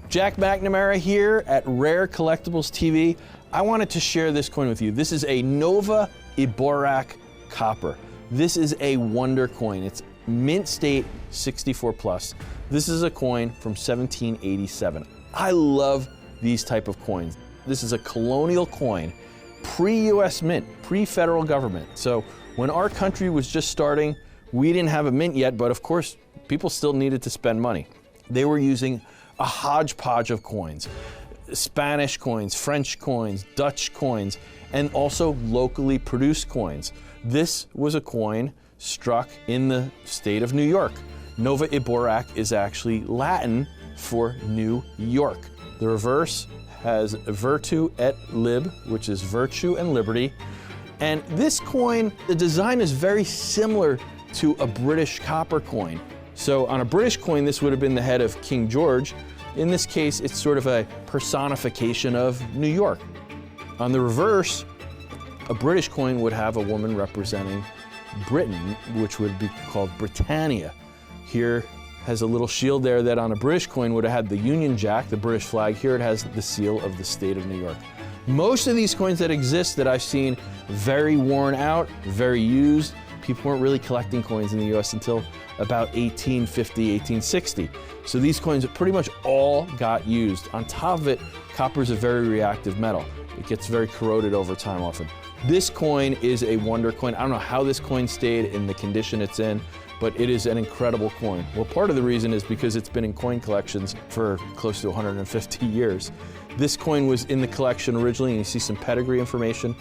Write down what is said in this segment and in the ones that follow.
Jack McNamara here at Rare Collectibles TV. I wanted to share this coin with you. This is a Nova Eborac copper. This is a wonder coin. It's mint state 64+. This is a coin from 1787. I love these type of coins. This is a colonial coin, pre-US mint, pre-federal government. So when our country was just starting, we didn't have a mint yet, but of course, people still needed to spend money. They were using a hodgepodge of coins, Spanish coins, French coins, Dutch coins, and also locally produced coins. This was a coin struck in the state of New York. Nova Eborac is actually Latin for New York. The reverse has virtu et lib, which is virtue and liberty. And this coin, the design is very similar to a British copper coin. So on a British coin, this would have been the head of King George. In this case, it's sort of a personification of New York. On the reverse, a British coin would have a woman representing Britain, which would be called Britannia. Here has a little shield there that on a British coin would have had the Union Jack, the British flag. Here it has the seal of the state of New York. Most of these coins that exist that I've seen, very worn out, very used. People weren't really collecting coins in the US until about 1850, 1860. So these coins pretty much all got used. On top of it, copper is a very reactive metal. It gets very corroded over time often. This coin is a wonder coin. I don't know how this coin stayed in the condition it's in, but it is an incredible coin. Well, part of the reason is because it's been in coin collections for close to 150 years. This coin was in the collection originally, and you see some pedigree information.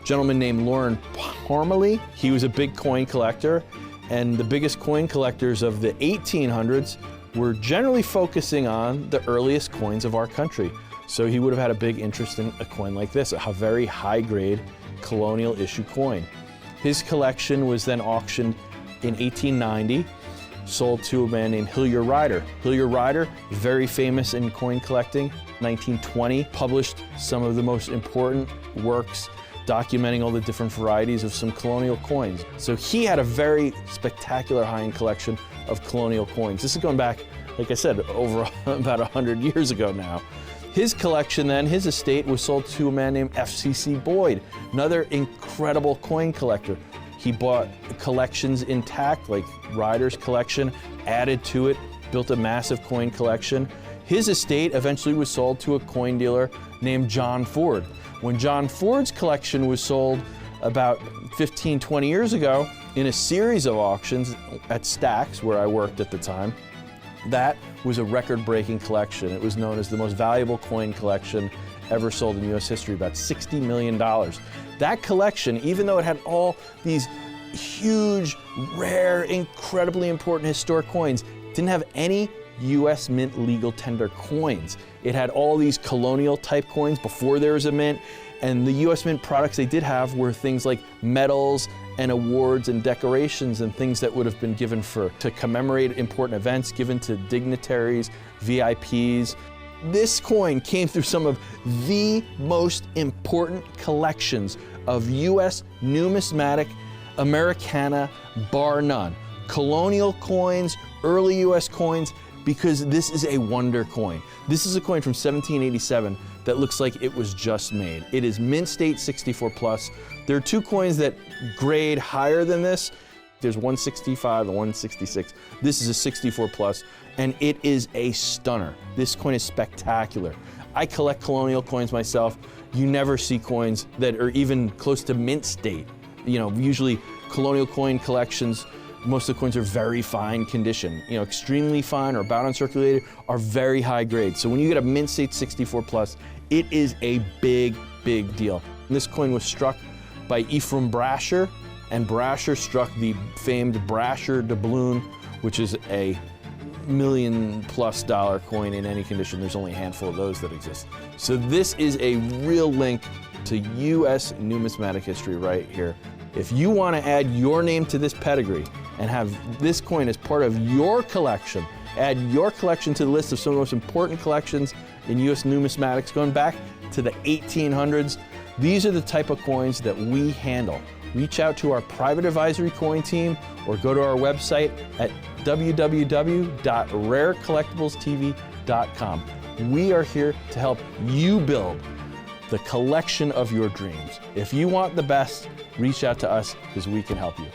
A gentleman named Lauren Parmalee, he was a big coin collector, and the biggest coin collectors of the 1800s were generally focusing on the earliest coins of our country. So he would have had a big interest in a coin like this, a very high-grade colonial issue coin. His collection was then auctioned in 1890, sold to a man named Hillier Ryder. Hillier Ryder, very famous in coin collecting, 1920, published some of the most important works documenting all the different varieties of some colonial coins. So he had a very spectacular high-end collection of colonial coins. This is going back, like I said, over about 100 years ago now. His collection then, his estate, was sold to a man named F.C.C. Boyd, another incredible coin collector. He bought collections intact, like Ryder's collection, added to it, built a massive coin collection. His estate eventually was sold to a coin dealer named John Ford. When John Ford's collection was sold about 15, 20 years ago in a series of auctions at Stax, where I worked at the time, that was a record-breaking collection. It was known as the most valuable coin collection ever sold in US history, about $60 million. That collection, even though it had all these huge, rare, incredibly important historic coins, didn't have any US Mint legal tender coins. It had all these colonial type coins before there was a mint, and the US Mint products they did have were things like medals and awards and decorations and things that would have been given to commemorate important events, given to dignitaries, VIPs. This coin came through some of the most important collections of US numismatic Americana, bar none. Colonial coins, early US coins, because this is a wonder coin. This is a coin from 1787 that looks like it was just made. It is mint state 64+. There are two coins that grade higher than this. There's 165 and 166. This is a 64+, and it is a stunner. This coin is spectacular. I collect colonial coins myself. You never see coins that are even close to mint state. You know, usually colonial coin collections, most of the coins are very fine condition. You know, extremely fine or about uncirculated are very high grade. So when you get a mint state 64+, it is a big, big deal. And this coin was struck by Ephraim Brasher, and Brasher struck the famed Brasher doubloon, which is a $1 million+ coin in any condition. There's only a handful of those that exist. So this is a real link to US numismatic history right here. If you want to add your name to this pedigree and have this coin as part of your collection, add your collection to the list of some of the most important collections in US numismatics going back to the 1800s, These are the type of coins that we handle. Reach out to our private advisory coin team or go to our website at www.rarecollectiblestv.com. We are here to help you build the collection of your dreams. If you want the best, reach out to us because we can help you.